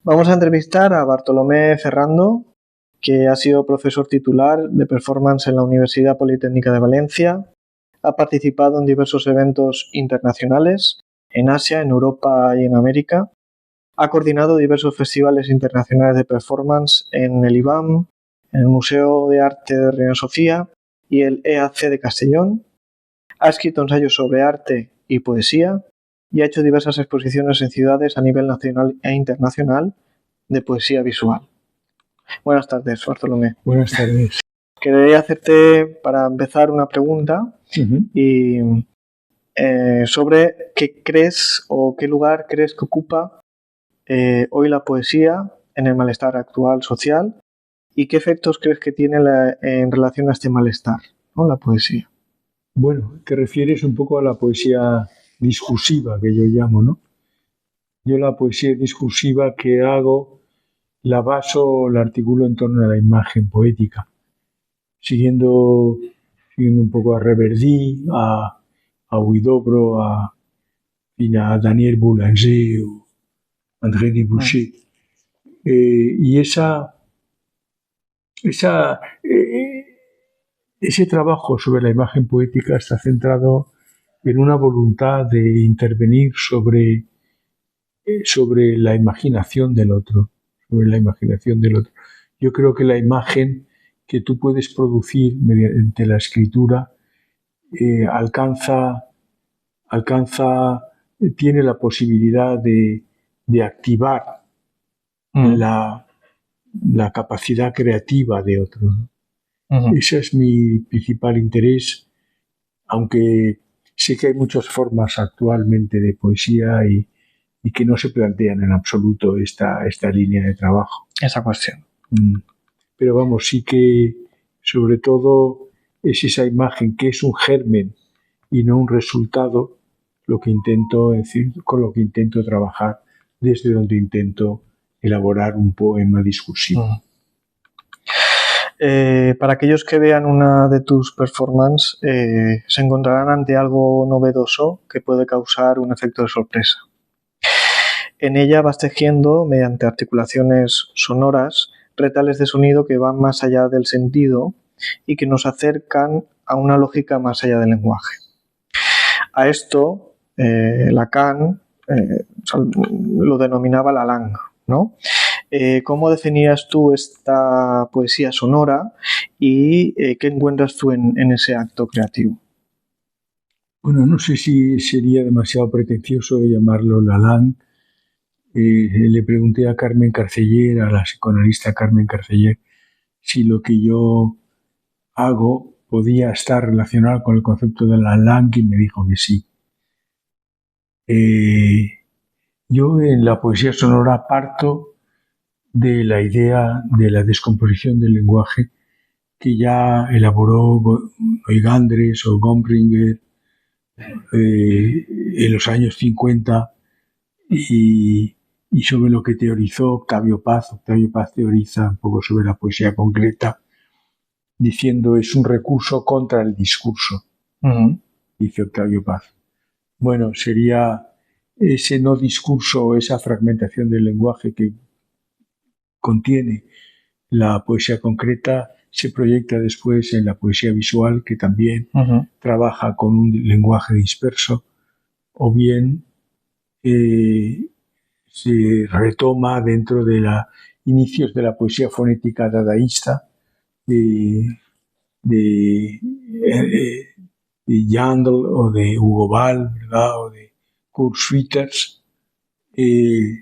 Vamos a entrevistar a Bartolomé Ferrando, que ha sido profesor titular de performance en la Universidad Politécnica de Valencia, ha participado en diversos eventos internacionales en Asia, en Europa y en América, ha coordinado diversos festivales internacionales de performance en el IBAM, en el Museo de Arte de Reina Sofía y el EAC de Castellón, ha escrito ensayos sobre arte y poesía y ha hecho diversas exposiciones en ciudades a nivel nacional e internacional de poesía visual. Buenas tardes, Bartolomé. Buenas tardes. Quería hacerte, para empezar, una pregunta y sobre qué crees o qué lugar crees que ocupa hoy la poesía en el malestar actual social y qué efectos crees que tiene en relación a este malestar, ¿no? La poesía. Bueno, te refieres un poco a la poesía discursiva que yo llamo, ¿no? Yo la poesía discursiva que hago la baso, la articulo en torno a la imagen poética, siguiendo un poco a Reverdy, a Huidobro, a Daniel Boulanger o André Debouché. Y ese trabajo sobre la imagen poética está centrado en una voluntad de intervenir sobre la imaginación del otro, Yo creo que la imagen que tú puedes producir mediante la escritura tiene la posibilidad de activar la capacidad creativa de otro, ¿no? Ese es mi principal interés, aunque sé que hay muchas formas actualmente de poesía y que no se plantean en absoluto esta línea de trabajo. Esa cuestión. Pero vamos, sí que sobre todo es esa imagen que es un germen y no un resultado lo que intento decir, con lo que intento trabajar, desde donde intento elaborar un poema discursivo. Para aquellos que vean una de tus performances, se encontrarán ante algo novedoso que puede causar un efecto de sorpresa. En ella vas tejiendo, mediante articulaciones sonoras, retales de sonido que van más allá del sentido y que nos acercan a una lógica más allá del lenguaje. A esto, Lacan lo denominaba la langue, ¿no? ¿Cómo definías tú esta poesía sonora y qué encuentras tú en ese acto creativo? Bueno, no sé si sería demasiado pretencioso llamarlo la langue. Le pregunté a Carmen Carceller, a la psicoanalista Carmen Carceller, si lo que yo hago podía estar relacionado con el concepto de la langue y me dijo que sí. Yo en la poesía sonora parto de la idea de la descomposición del lenguaje que ya elaboró Oigandres o Gombringer en los años 50 y sobre lo que teorizó Octavio Paz. Octavio Paz teoriza un poco sobre la poesía concreta, diciendo es un recurso contra el discurso, dice Octavio Paz. Bueno, sería ese no discurso, esa fragmentación del lenguaje que contiene la poesía concreta, se proyecta después en la poesía visual, que también trabaja con un lenguaje disperso, o bien se retoma dentro de los inicios de la poesía fonética dadaísta de Jandl o de Hugo Ball, ¿verdad? O de Kurt Schwitters, y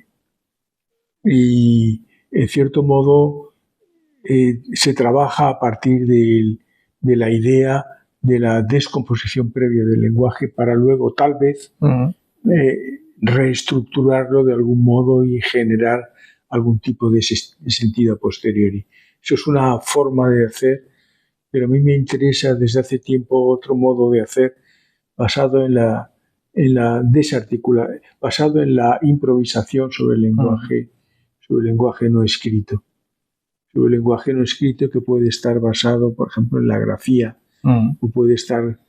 en cierto modo se trabaja a partir de la idea de la descomposición previa del lenguaje para luego tal vez reestructurarlo de algún modo y generar algún tipo de sentido a posteriori. Eso es una forma de hacer, pero a mí me interesa desde hace tiempo otro modo de hacer basado en la basado en la improvisación sobre el lenguaje no escrito. Sobre el lenguaje no escrito que puede estar basado, por ejemplo, en la grafía, o puede estar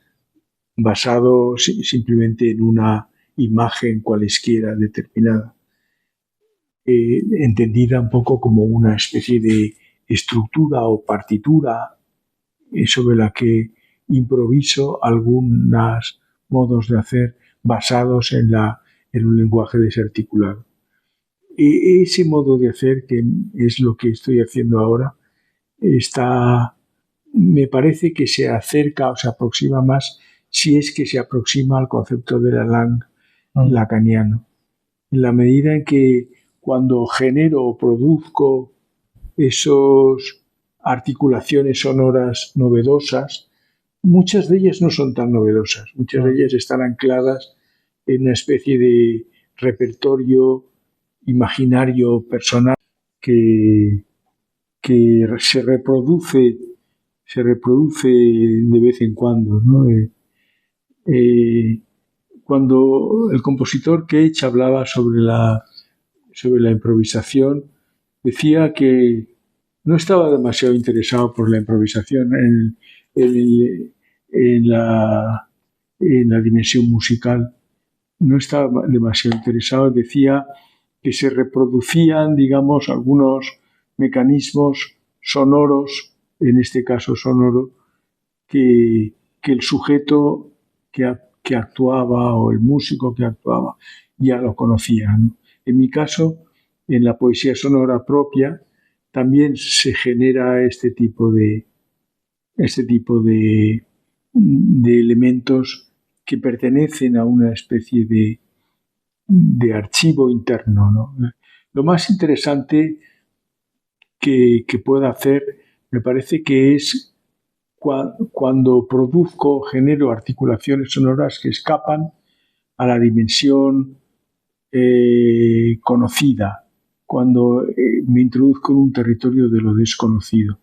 basado simplemente en una imagen cualesquiera determinada. entendida un poco como una especie de estructura o partitura sobre la que improviso algunos modos de hacer basados en un lenguaje desarticulado. Ese modo de hacer, que es lo que estoy haciendo ahora, me parece que se acerca o se aproxima más, si es que se aproxima al concepto del Alan lacaniano. En la medida en que cuando genero o produzco esas articulaciones sonoras novedosas, muchas de ellas no son tan novedosas, muchas de ellas están ancladas en una especie de repertorio imaginario personal que se reproduce de vez en cuando, ¿no? Cuando el compositor Cage hablaba sobre la improvisación, decía que no estaba demasiado interesado por la improvisación en la dimensión musical. No estaba demasiado interesado. Decía que se reproducían, digamos, algunos mecanismos sonoros, en este caso sonoro, que el sujeto que actuaba o el músico que actuaba ya lo conocía, ¿no? En mi caso, en la poesía sonora propia, también se genera este tipo de elementos que pertenecen a una especie de archivo interno, ¿no? Lo más interesante que pueda hacer, me parece que es cuando produzco, genero articulaciones sonoras que escapan a la dimensión conocida, cuando me introduzco en un territorio de lo desconocido.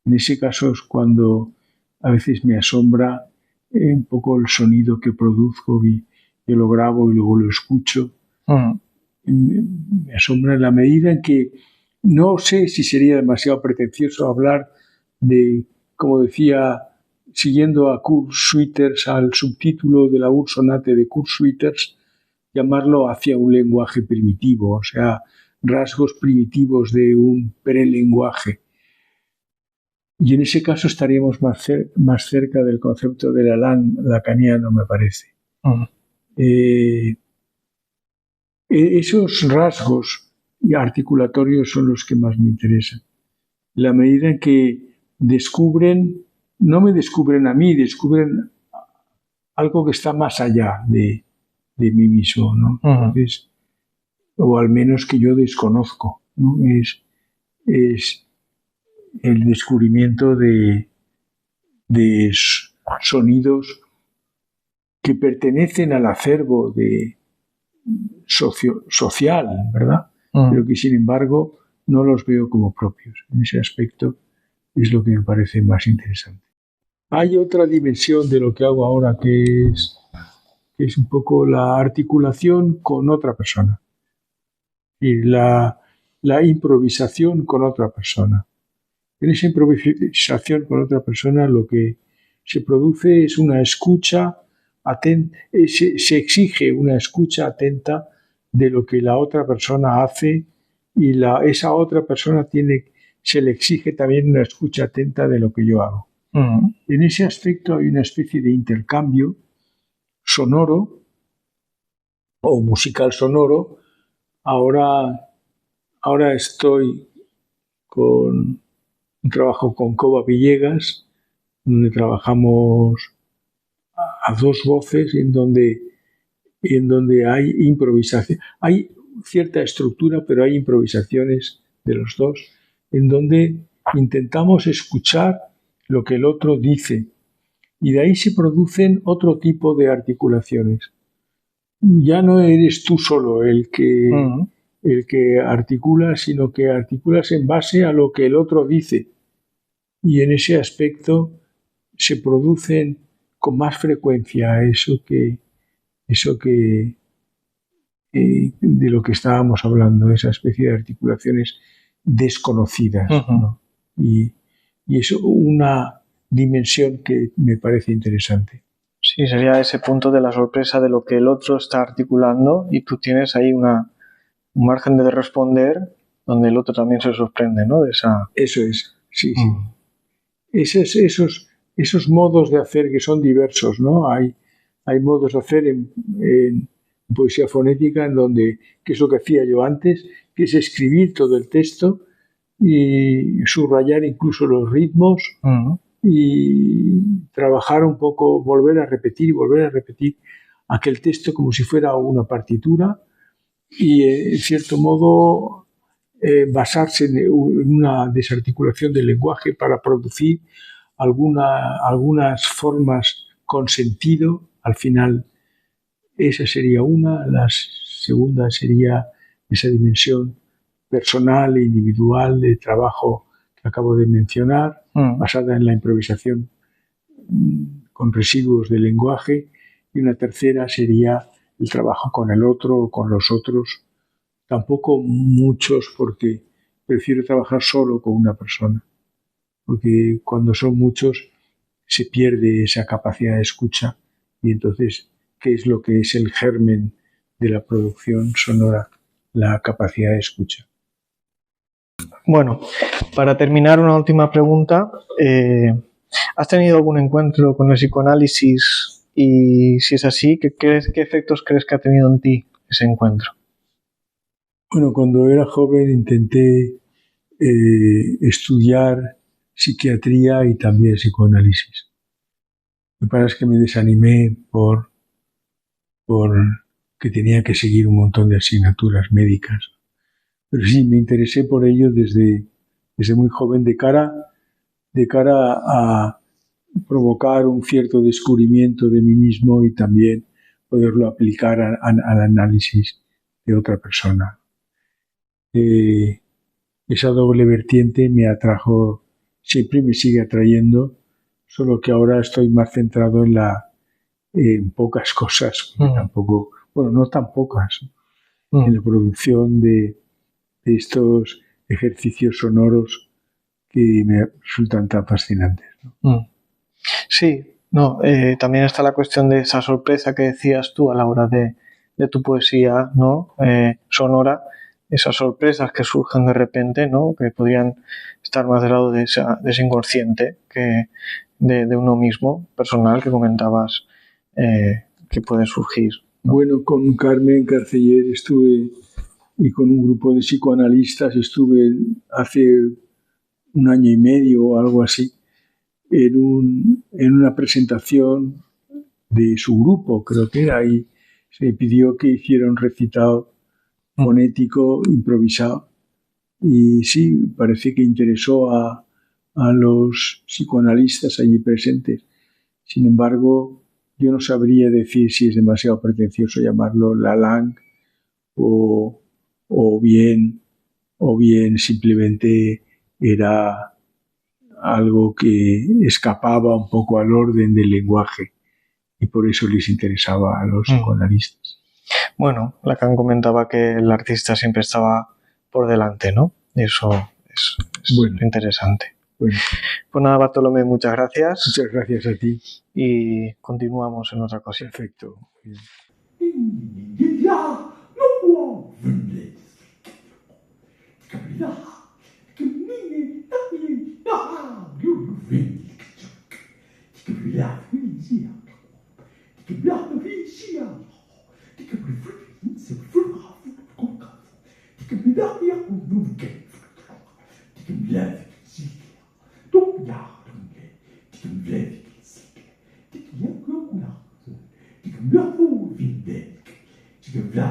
En ese caso es cuando a veces me asombra un poco el sonido que produzco y yo lo grabo y luego lo escucho. Me asombra en la medida en que no sé si sería demasiado pretencioso hablar de, como decía, siguiendo a Kurt Schwitters, al subtítulo de la Ursonate de Kurt Schwitters, llamarlo hacia un lenguaje primitivo, o sea, rasgos primitivos de un prelenguaje. Y en ese caso estaríamos más cerca del concepto del Alan lacaniano, me parece. Esos rasgos articulatorios son los que más me interesan. La medida en que no me descubren a mí, descubren algo que está más allá de mí mismo, ¿no? Entonces, o al menos que yo desconozco, ¿no? Es el descubrimiento de sonidos que pertenecen al acervo social, ¿verdad? Pero que sin embargo no los veo como propios. En ese aspecto es lo que me parece más interesante. Hay otra dimensión de lo que hago ahora que es un poco la articulación con otra persona y la improvisación con otra persona. En esa improvisación con otra persona lo que se produce es una escucha atenta, se exige una escucha atenta de lo que la otra persona hace y esa otra persona se le exige también una escucha atenta de lo que yo hago. En ese aspecto hay una especie de intercambio sonoro o musical sonoro. Ahora estoy con un trabajo con Coba Villegas, donde trabajamos a dos voces, en donde hay improvisación. Hay cierta estructura, pero hay improvisaciones de los dos, en donde intentamos escuchar lo que el otro dice, y de ahí se producen otro tipo de articulaciones. Ya no eres tú solo el que articula, sino que articulas en base a lo que el otro dice. Y en ese aspecto se producen con más frecuencia eso que de lo que estábamos hablando, esa especie de articulaciones desconocidas, ¿no? Y es una dimensión que me parece interesante. Sí, sería ese punto de la sorpresa de lo que el otro está articulando y tú tienes ahí una un margen de responder donde el otro también se sorprende, ¿no? De esa... Eso es, sí, sí. Esos modos de hacer que son diversos, ¿no? Hay modos de hacer en poesía fonética en donde, que es lo que hacía yo antes, que es escribir todo el texto y subrayar incluso los ritmos y trabajar un poco, volver a repetir aquel texto como si fuera una partitura y, en cierto modo, basarse en una desarticulación del lenguaje para producir algunas formas con sentido. Al final, esa sería una. La segunda sería esa dimensión personal e individual de trabajo que acabo de mencionar, basada en la improvisación con residuos del lenguaje. Y una tercera sería el trabajo con el otro o con los otros. Tampoco muchos, porque prefiero trabajar solo con una persona, porque cuando son muchos se pierde esa capacidad de escucha y entonces, ¿qué es lo que es el germen de la producción sonora? La capacidad de escucha. Bueno, para terminar, una última pregunta. ¿Has tenido algún encuentro con el psicoanálisis? Y si es así, ¿qué efectos crees que ha tenido en ti ese encuentro? Bueno, cuando era joven intenté estudiar psiquiatría y también psicoanálisis. Lo que pasa es que me desanimé por que tenía que seguir un montón de asignaturas médicas. Pero sí, me interesé por ello desde muy joven de cara a provocar un cierto descubrimiento de mí mismo y también poderlo aplicar al análisis de otra persona. Esa doble vertiente me atrajo, siempre me sigue atrayendo, solo que ahora estoy más centrado en pocas cosas, tampoco, bueno, no tan pocas, en la producción de estos ejercicios sonoros que me resultan tan fascinantes, ¿no? Sí, no, también está la cuestión de esa sorpresa que decías tú a la hora de tu poesía, ¿no? Sonora, esas sorpresas que surgen de repente, ¿no? Que podrían estar más del lado de ese inconsciente que de uno mismo, personal, que comentabas que puede surgir, ¿no? Bueno, con Carmen Carceller estuve y con un grupo de psicoanalistas estuve hace 1 año y medio o algo así en una presentación de su grupo, creo que era, y se me pidió que hiciera un recitado fonético improvisado. Y sí, parece que interesó a los psicoanalistas allí presentes. Sin embargo, yo no sabría decir si es demasiado pretencioso llamarlo la lang o bien simplemente era algo que escapaba un poco al orden del lenguaje y por eso les interesaba a los psicoanalistas. Bueno, Lacan comentaba que el artista siempre estaba por delante, ¿no? Eso es bueno, interesante. Bueno. Pues nada, Bartolomé, muchas gracias. Muchas gracias a ti. Y continuamos en otra ocasión. Perfecto. Yeah.